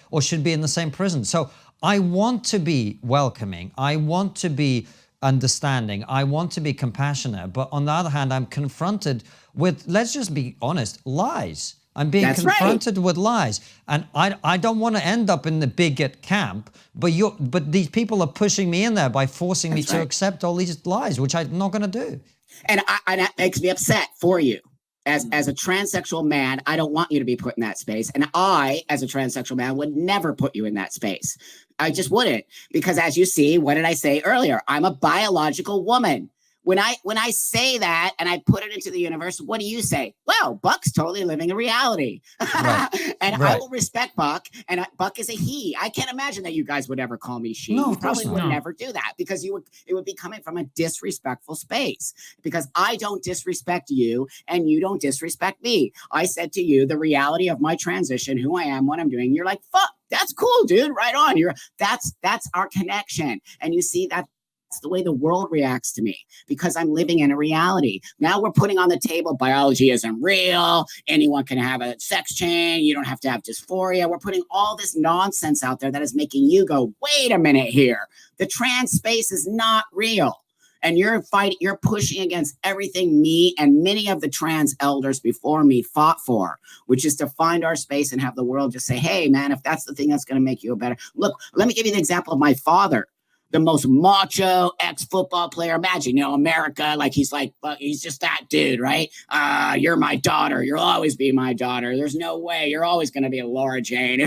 or should be in the same prison. So I want to be welcoming. I want to be understanding. I want to be compassionate. But on the other hand, I'm confronted with, let's just be honest, lies. I'm being confronted with lies. And I don't want to end up in the bigot camp, but these people are pushing me in there by forcing me to accept all these lies, which I'm not going to do. And that makes me upset for you. As a transsexual man, I don't want you to be put in that space. And I, as a transsexual man, would never put you in that space. I just wouldn't. Because as you see, what did I say earlier? I'm a biological woman. When I say that and I put it into the universe, what do you say? Well, Buck's totally living a reality. Right. And I will respect Buck, and Buck is a he. I can't imagine that you guys would ever call me she. No, you probably would never do that, because it would be coming from a disrespectful space, because I don't disrespect you and you don't disrespect me. I said to you the reality of my transition, who I am, what I'm doing. You're like, fuck, that's cool, dude. Right on. That's our connection. And you see that. That's the way the world reacts to me, because I'm living in a reality. Now we're putting on the table biology isn't real. Anyone can have a sex change. You don't have to have dysphoria. We're putting all this nonsense out there that is making you go, wait a minute here. The trans space is not real. And you're pushing against everything me and many of the trans elders before me fought for, which is to find our space and have the world just say, hey, man, if that's the thing that's going to make you a better. Look, let me give you an example of my father. The most macho ex-football player. Imagine, America, he's just that dude, right? You're my daughter. You'll always be my daughter. There's no way. You're always going to be a Laura Jane.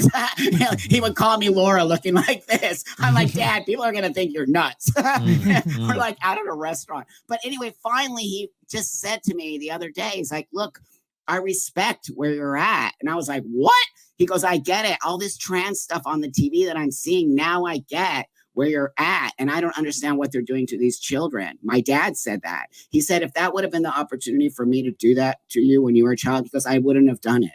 He would call me Laura looking like this. I'm like, Dad, people are going to think you're nuts. We're like out at a restaurant. But anyway, finally, he just said to me the other day, he's like, look, I respect where you're at. And I was like, what? He goes, I get it. All this trans stuff on the TV that I'm seeing, now I get where you're at. And I don't understand what they're doing to these children. My dad said that. He said, if that would have been the opportunity for me to do that to you when you were a child, because I wouldn't have done it.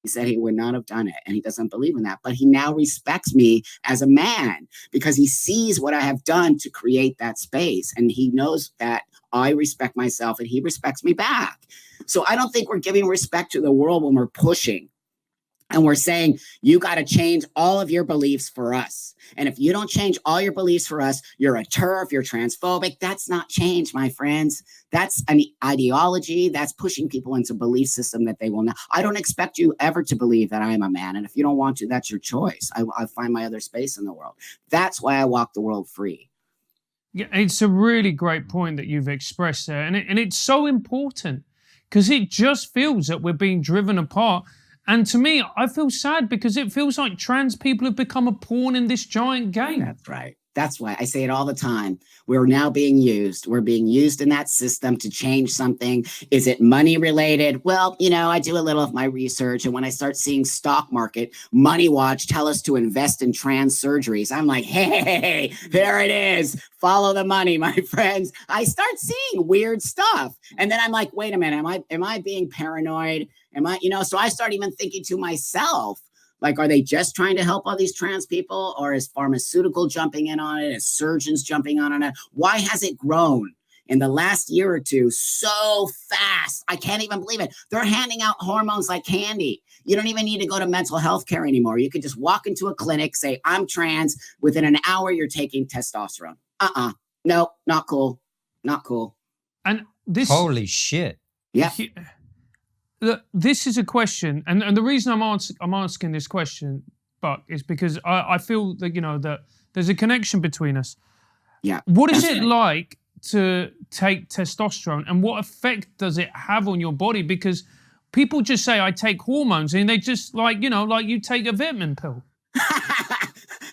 He said he would not have done it, and he doesn't believe in that. But he now respects me as a man because he sees what I have done to create that space. And he knows that I respect myself and he respects me back. So I don't think we're giving respect to the world when we're pushing. And we're saying, you got to change all of your beliefs for us. And if you don't change all your beliefs for us, you're a TERF, you're transphobic. That's not change, my friends. That's an ideology. That's pushing people into a belief system that they will not. I don't expect you ever to believe that I am a man. And if you don't want to, that's your choice. I find my other space in the world. That's why I walk the world free. Yeah, it's a really great point that you've expressed there. And it's so important because it just feels that we're being driven apart. And to me, I feel sad because it feels like trans people have become a pawn in this giant game. That's right. That's why I say it all the time. We're now being used. We're being used in that system to change something. Is it money related? Well, I do a little of my research. And when I start seeing stock market, Money Watch tell us to invest in trans surgeries, I'm like, hey, there it is. Follow the money, my friends. I start seeing weird stuff. And then I'm like, wait a minute, am I being paranoid? So I start even thinking to myself, like, are they just trying to help all these trans people, or is pharmaceutical jumping in on it? Is surgeons jumping on it? Why has it grown in the last year or two so fast? I can't even believe it. They're handing out hormones like candy. You don't even need to go to mental health care anymore. You could just walk into a clinic, say, I'm trans. Within an hour, you're taking testosterone. No, not cool. Not cool. And this... Holy shit. Yeah. Look, this is a question, and the reason I'm asking this question, Buck, is because I feel that that there's a connection between us. Yeah. What is it like to take testosterone, and what effect does it have on your body? Because people just say I take hormones, and they just like you take a vitamin pill.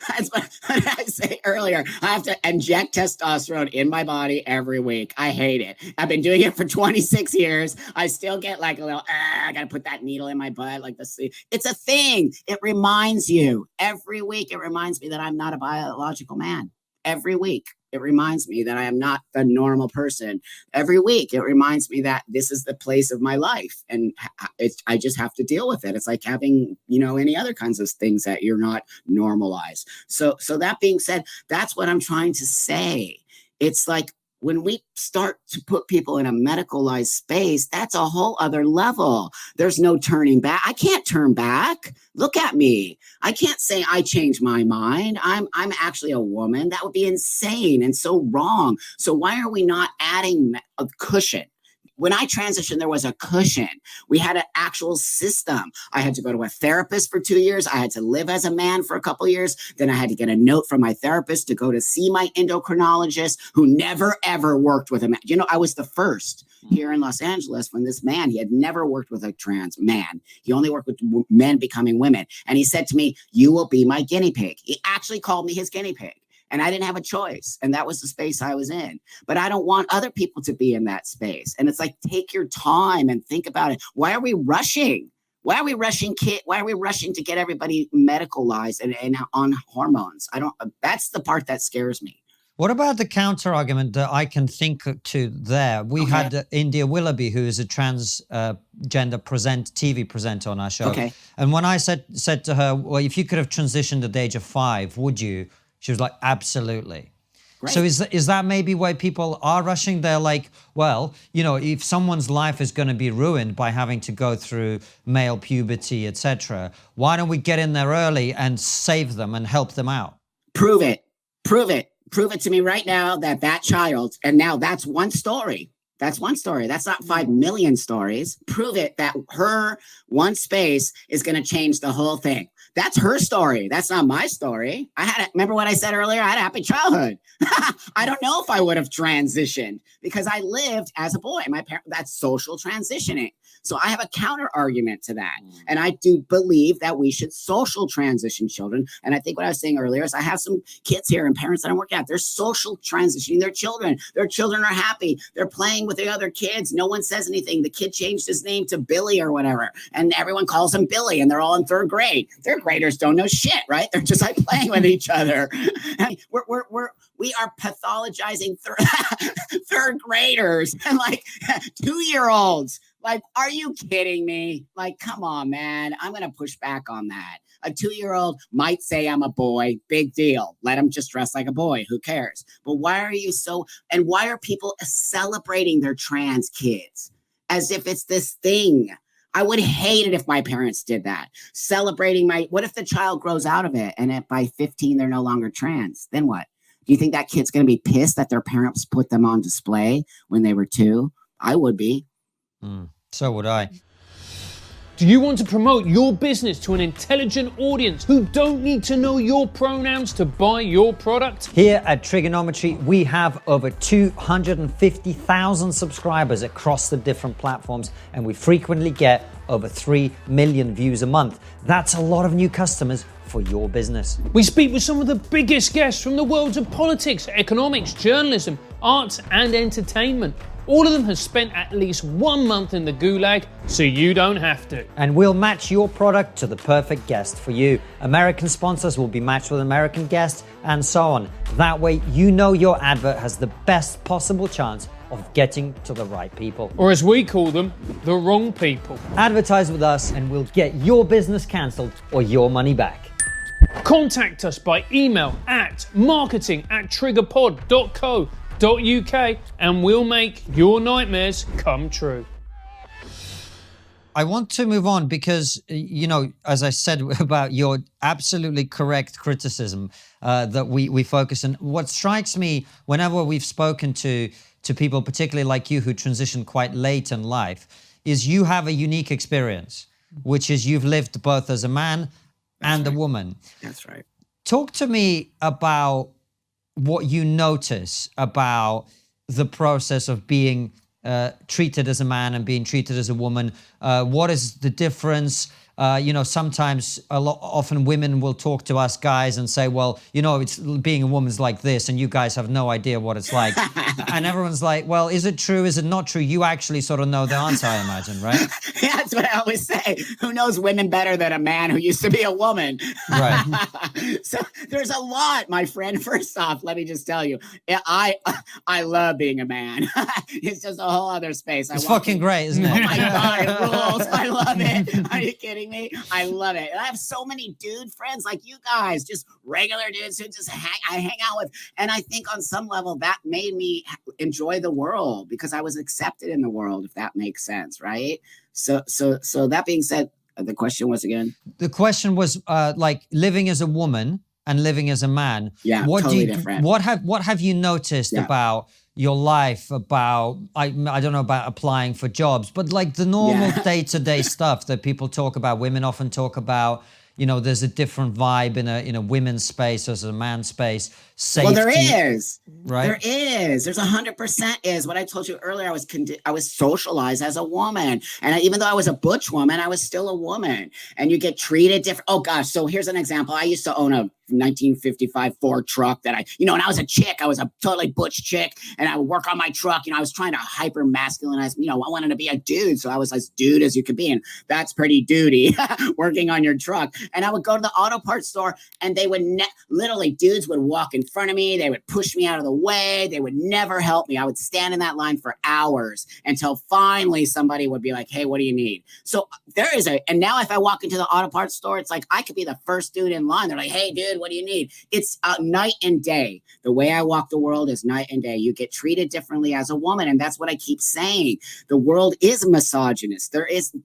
That's what I say earlier. I have to inject testosterone in my body every week. I hate it. I've been doing it for 26 years. I still get like a little, I got to put that needle in my butt. Like it's a thing. It reminds you every week. It reminds me that I'm not a biological man. Every week. It reminds me that I am not the normal person. Every week, it reminds me that this is the place of my life. And I just have to deal with it. It's like having, any other kinds of things that you're not normalized. So that being said, that's what I'm trying to say. It's like when we start to put people in a medicalized space, that's a whole other level. There's no turning back. I can't turn back. Look at me. I can't say I changed my mind. I'm actually a woman. That would be insane and so wrong. So why are we not adding a cushion? When I transitioned, there was a cushion. We had an actual system. I had to go to a therapist for 2 years. I had to live as a man for a couple of years. Then I had to get a note from my therapist to go to see my endocrinologist, who never, ever worked with a man. I was the first here in Los Angeles when this man, he had never worked with a trans man. He only worked with men becoming women. And he said to me, you will be my guinea pig. He actually called me his guinea pig. And I didn't have a choice. And that was the space I was in. But I don't want other people to be in that space. And it's like, take your time and think about it. Why are we rushing? Why are we rushing Why are we rushing to get everybody medicalized and on hormones? That's the part that scares me. What about the counter argument that I can think to there? We had India Willoughby, who is a transgender TV presenter on our show. Okay. And when I said to her, well, if you could have transitioned at the age of 5, would you? She was like, absolutely. Great. So is that maybe why people are rushing? They're like, well, if someone's life is going to be ruined by having to go through male puberty, etc., why don't we get in there early and save them and help them out? Prove it. Prove it. Prove it to me right now that child, and now that's one story. That's one story. That's not 5 million stories. Prove it that her one space is going to change the whole thing. That's her story. That's not my story. Remember what I said earlier? I had a happy childhood. I don't know if I would have transitioned because I lived as a boy. That's social transitioning. So I have a counter argument to that. And I do believe that we should social transition children. And I think what I was saying earlier is I have some kids here and parents that I'm working at. They're social transitioning their children. Their children are happy. They're playing with the other kids. No one says anything. The kid changed his name to Billy or whatever. And everyone calls him Billy and they're all in 3rd grade. Third graders don't know shit, right? They're just like playing with each other. We are pathologizing 3rd graders and like 2-year-olds. Like, are you kidding me? Like, come on, man. I'm going to push back on that. A 2-year-old might say I'm a boy. Big deal. Let him just dress like a boy. Who cares? But why are you and why are people celebrating their trans kids as if it's this thing? I would hate it if my parents did that. Celebrating what if the child grows out of it and by 15, they're no longer trans? Then what? Do you think that kid's going to be pissed that their parents put them on display when they were 2? I would be. So would I. Do you want to promote your business to an intelligent audience who don't need to know your pronouns to buy your product? Here at TRIGGERnometry, we have over 250,000 subscribers across the different platforms, and we frequently get over 3 million views a month. That's a lot of new customers for your business. We speak with some of the biggest guests from the worlds of politics, economics, journalism, arts, and entertainment. All of them have spent at least 1 month in the gulag, so you don't have to. And we'll match your product to the perfect guest for you. American sponsors will be matched with American guests, and so on. That way, you know your advert has the best possible chance of getting to the right people. Or as we call them, the wrong people. Advertise with us and we'll get your business cancelled or your money back. Contact us by email at marketing@triggerpod.co.uk and we'll make your nightmares come true. I want to move on because, as I said about your absolutely correct criticism that we focus on. What strikes me whenever we've spoken to people, particularly like you, who transition quite late in life, is you have a unique experience, which is you've lived both as a man and a woman. That's right. Talk to me about what you notice about the process of being treated as a man and being treated as a woman. What is the difference? Sometimes often women will talk to us guys and say, well, it's being a woman's like this and you guys have no idea what it's like. And everyone's like, well, is it true? Is it not true? You actually sort of know the answer, I imagine, right? Yeah, that's what I always say. Who knows women better than a man who used to be a woman? Right. So there's a lot, my friend. First off, let me just tell you, I love being a man. It's just a whole other space. It's fucking great, isn't it? Oh my God, it rules. I love it. Are you kidding me? I love it. And I have so many dude friends like you guys, just regular dudes who just I hang out with. And I think on some level that made me enjoy the world because I was accepted in the world, if that makes sense, right? So that being said, the question was again? The question was like living as a woman and living as a man. Yeah, totally different. What have you noticed about your life, about I don't know about applying for jobs, but like the normal day-to-day stuff that people talk about, women often talk about, there's a different vibe in a women's space versus a man's space. Safety, well, there is. Right? There is. There's 100% is. What I told you earlier, I was socialized as a woman. And even though I was a butch woman, I was still a woman. And you get treated different. Oh, gosh. So here's an example. I used to own a 1955 Ford truck that when I was a chick, I was a totally butch chick. And I would work on my truck. I was trying to hyper masculinize. I wanted to be a dude. So I was as dude as you could be. And that's pretty duty working on your truck. And I would go to the auto parts store and they would literally dudes would walk in front of me. They would push me out of the way. They would never help me. I would stand in that line for hours until finally somebody would be like, hey, what do you need? So and now if I walk into the auto parts store, it's like I could be the first dude in line. They're like, hey, dude, what do you need? It's night and day. The way I walk the world is night and day. You get treated differently as a woman. And that's what I keep saying. The world is misogynist.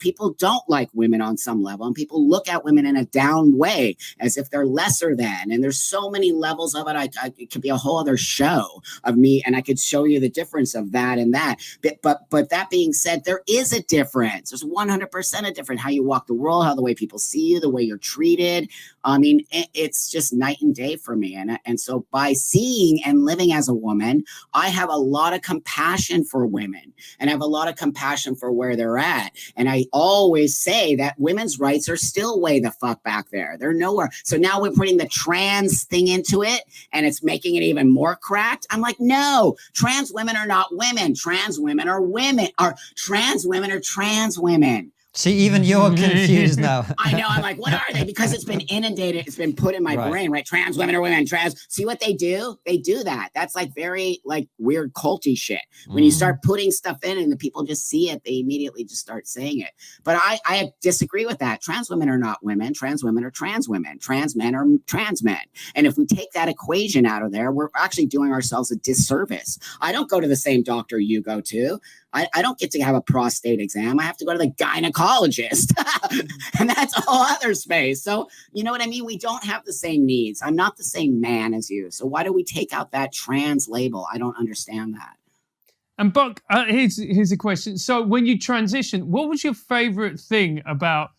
People don't like women on some level. And people look at women in a down way as if they're lesser than. And there's so many levels of it. It could be a whole other show of me, and I could show you the difference of that and that. But that being said, there is a difference. There's 100% a difference. How you walk the world, how the way people see you, the way you're treated. I mean, it's just night and day for me. And so by seeing and living as a woman, I have a lot of compassion for women and I have a lot of compassion for where they're at. And I always say that women's rights are still way the fuck back there. They're nowhere. So now we're putting the trans thing into it and it's making it even more cracked. I'm like, no, trans women are not women. Trans women are women. Trans women are trans women. See, even you're confused now. I know. I'm like, what are they? Because it's been inundated. It's been put in my brain, right? Trans women are women. Trans. See what they do? They do that. That's like very like weird culty shit. When you start putting stuff in and the people just see it, they immediately just start saying it. But I disagree with that. Trans women are not women. Trans women are trans women. Trans men are trans men. And if we take that equation out of there, we're actually doing ourselves a disservice. I don't go to the same doctor you go to. I don't get to have a prostate exam. I have to go to the gynecologist. And that's a whole other space. So, you know what I mean? We don't have the same needs. I'm not the same man as you. So why do we take out that trans label? I don't understand that. And Buck, here's a question. So when you transitioned, what was your favorite thing about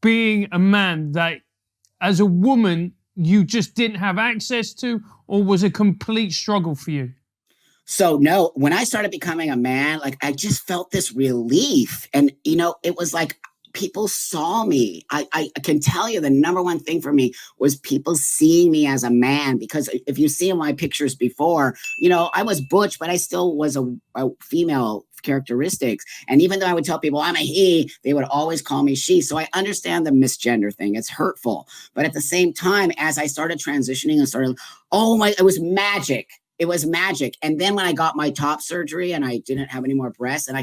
being a man that as a woman you just didn't have access to, or was a complete struggle for you? So no, when I started becoming a man, like I just felt this relief. And, you know, it was like people saw me. I can tell you the number one thing for me was people seeing me as a man, because if you see my pictures before, you know, I was butch, but I still was a female characteristics. And even though I would tell people I'm a he, they would always call me she. So I understand the misgender thing. It's hurtful. But at the same time, as I started transitioning and started, it was magic. It was magic. And then when I got my top surgery and I didn't have any more breasts, and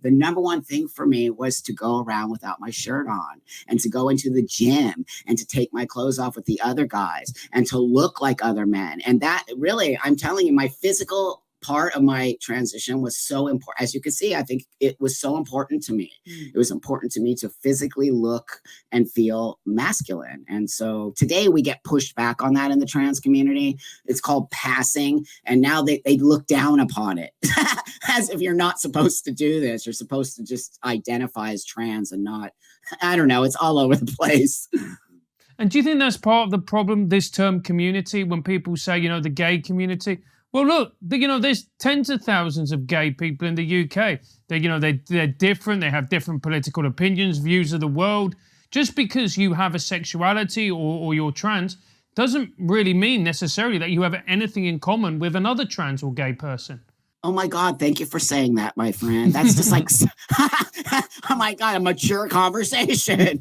the number one thing for me was to go around without my shirt on and to go into the gym and to take my clothes off with the other guys and to look like other men. And that really, I'm telling you, my physical part of my transition was so important. As you can see, I think it was so important to me. It was important to me to physically look and feel masculine. And so today we get pushed back on that in the trans community. It's called passing. And now they look down upon it as if you're not supposed to do this. You're supposed to just identify as trans and not, I don't know, it's all over the place. And do you think that's part of the problem, this term community, when people say, you know, the gay community? Well, look, you know, there's tens of thousands of gay people in the UK. They're different. They have different political opinions, views of the world. Just because you have a sexuality or you're trans doesn't really mean necessarily that you have anything in common with another trans or gay person. Oh my God, thank you for saying that, my friend. That's just like, oh my God, a mature conversation.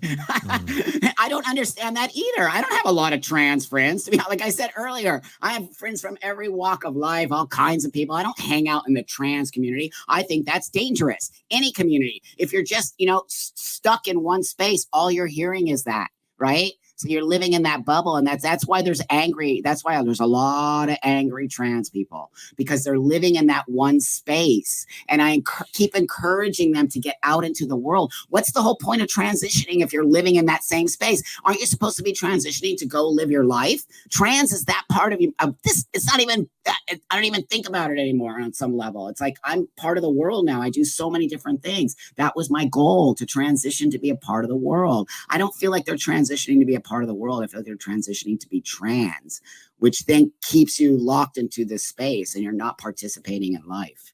I don't understand that either. I don't have a lot of trans friends. To be like I said earlier, I have friends from every walk of life, all kinds of people. I don't hang out in the trans community. I think that's dangerous. Any community. If you're just, you know, stuck in one space, all you're hearing is that, right? So you're living in that bubble, and that's why there's a lot of angry trans people, because they're living in that one space. And I keep encouraging them to get out into the world. What's the whole point of transitioning if you're living in that same space? Aren't you supposed to be transitioning to go live your life? Trans is that part of you. It's not even, I don't even think about it anymore on some level. It's like, I'm part of the world now. I do so many different things. That was my goal, to transition to be a part of the world. I don't feel like they're transitioning to be a part of the world. I feel like they're transitioning to be trans, which then keeps you locked into this space and you're not participating in life.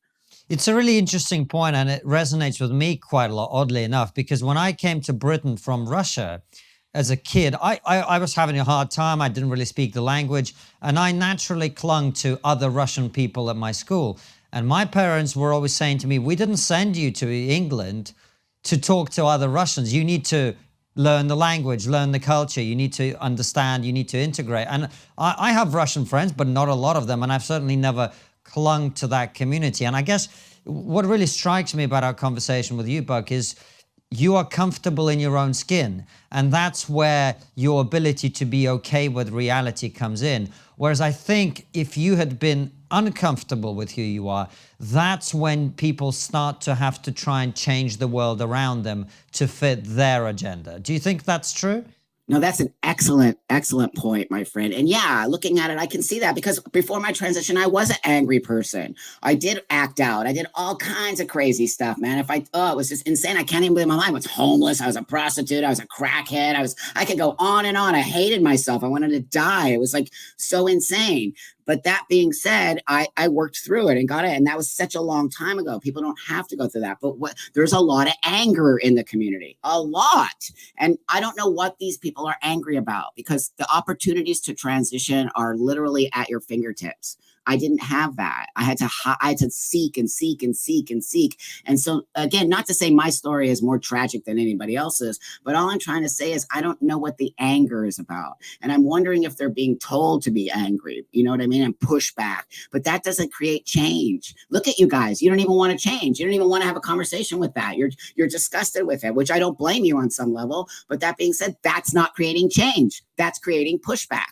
It's a really interesting point, and it resonates with me quite a lot, oddly enough, because when I came to Britain from Russia as a kid, I was having a hard time. I didn't really speak the language, and I naturally clung to other Russian people at my school. And my parents were always saying to me, we didn't send you to England to talk to other Russians. You need to learn the language, learn the culture. You need to understand, you need to integrate. And I have Russian friends, but not a lot of them. And I've certainly never clung to that community. And I guess what really strikes me about our conversation with you, Buck, is you are comfortable in your own skin. And that's where your ability to be okay with reality comes in. Whereas I think if you had been uncomfortable with who you are, that's when people start to have to try and change the world around them to fit their agenda. Do you think that's true? No, that's an excellent, excellent point, my friend. And yeah, looking at it, I can see that, because before my transition, I was an angry person. I did act out. I did all kinds of crazy stuff, man. It was just insane. I can't even believe my life. I was homeless. I was a prostitute. I was a crackhead. I could go on and on. I hated myself. I wanted to die. It was like so insane. But that being said, I worked through it and got it. And that was such a long time ago. People don't have to go through that. But there's a lot of anger in the community, a lot. And I don't know what these people are angry about, because the opportunities to transition are literally at your fingertips. I didn't have that. I had to seek and seek and seek and seek. And so again, not to say my story is more tragic than anybody else's, but all I'm trying to say is I don't know what the anger is about. And I'm wondering if they're being told to be angry, you know what I mean? And push back, but that doesn't create change. Look at you guys. You don't even want to change. You don't even want to have a conversation with that. You're disgusted with it, which I don't blame you on some level. But that being said, that's not creating change. That's creating pushback.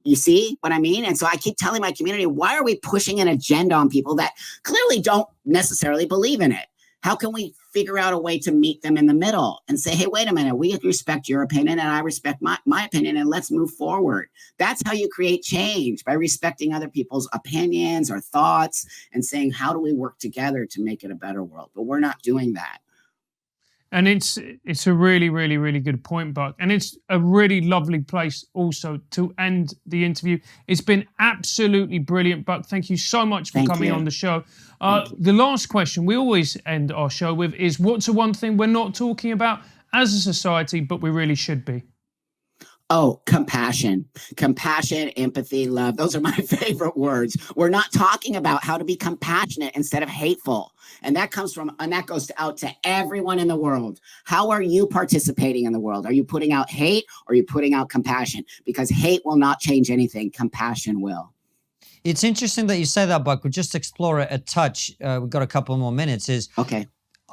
You see what I mean? And so I keep telling my community, why are we pushing an agenda on people that clearly don't necessarily believe in it? How can we figure out a way to meet them in the middle and say, hey, wait a minute, we respect your opinion and I respect my opinion, and let's move forward. That's how you create change, by respecting other people's opinions or thoughts and saying, how do we work together to make it a better world? But we're not doing that. And it's a really, really, really good point, Buck. And it's a really lovely place also to end the interview. It's been absolutely brilliant, Buck. Thank you so much for coming on the show. The last question we always end our show with is, what's the one thing we're not talking about as a society, but we really should be? Oh, compassion, empathy, love. Those are my favorite words. We're not talking about how to be compassionate instead of hateful. And that goes out to everyone in the world. How are you participating in the world? Are you putting out hate or are you putting out compassion? Because hate will not change anything. Compassion will. It's interesting that you say that, Buck. We'll just explore it a touch. We've got a couple more minutes. Okay.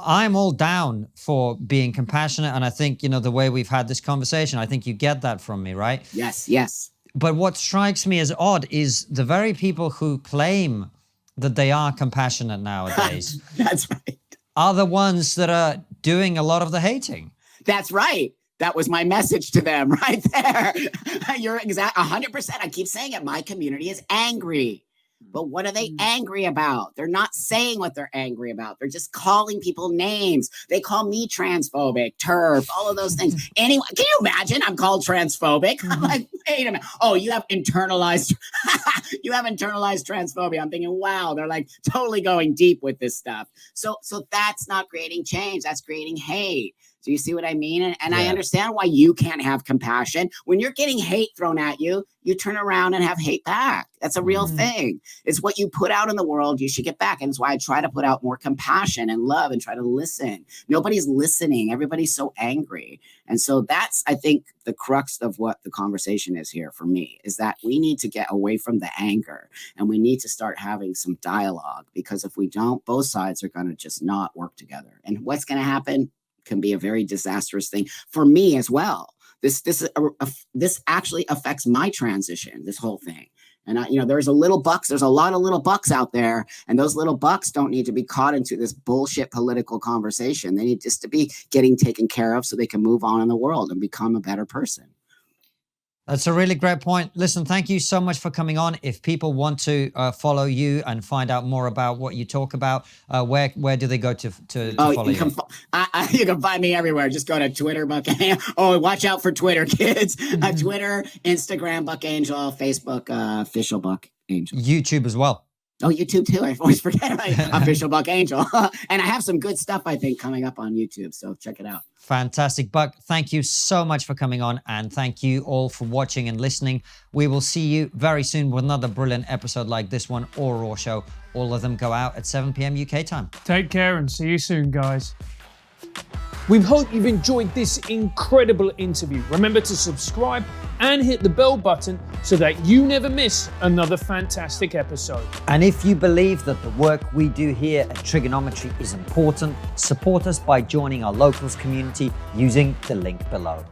I'm all down for being compassionate. And I think, the way we've had this conversation, I think you get that from me, right? Yes, yes. But what strikes me as odd is the very people who claim that they are compassionate nowadays That's right. are the ones that are doing a lot of the hating. That's right. That was my message to them right there. You're 100%. I keep saying it. My community is angry. But what are they angry about? They're not saying what they're angry about. They're just calling people names. They call me transphobic, TERF, all of those things. Anyway, can you imagine I'm called transphobic? I'm like, wait a minute. Oh, you have internalized transphobia. I'm thinking, wow, they're like totally going deep with this stuff. So that's not creating change. That's creating hate. Do you see what I mean? And I understand why you can't have compassion. When you're getting hate thrown at you, you turn around and have hate back. That's a real thing. It's what you put out in the world, you should get back. And it's why I try to put out more compassion and love and try to listen. Nobody's listening. Everybody's so angry. And so that's, I think, the crux of what the conversation is here for me, is that we need to get away from the anger and we need to start having some dialogue, because if we don't, both sides are going to just not work together. And what's going to happen can be a very disastrous thing for me as well. This actually affects my transition, this whole thing. And there's a lot of little bucks out there, and those little bucks don't need to be caught into this bullshit political conversation. They need just to be getting taken care of so they can move on in the world and become a better person. That's a really great point. Listen, thank you so much for coming on. If people want to follow you and find out more about what you talk about, where do they go to follow you? You can find me everywhere. Just go to Twitter, Buck. Oh, watch out for Twitter, kids. Twitter, Instagram, Buck Angel, Facebook, official Buck Angel. YouTube as well. Oh, YouTube too. I always forget about official Buck Angel. And I have some good stuff, I think, coming up on YouTube. So check it out. Fantastic. Buck, thank you so much for coming on, and thank you all for watching and listening. We will see you very soon with another brilliant episode like this one or Raw Show. All of them go out at 7 p.m. UK time. Take care and see you soon, guys. We hope you've enjoyed this incredible interview. Remember to subscribe and hit the bell button so that you never miss another fantastic episode. And if you believe that the work we do here at Triggernometry is important, support us by joining our locals community using the link below.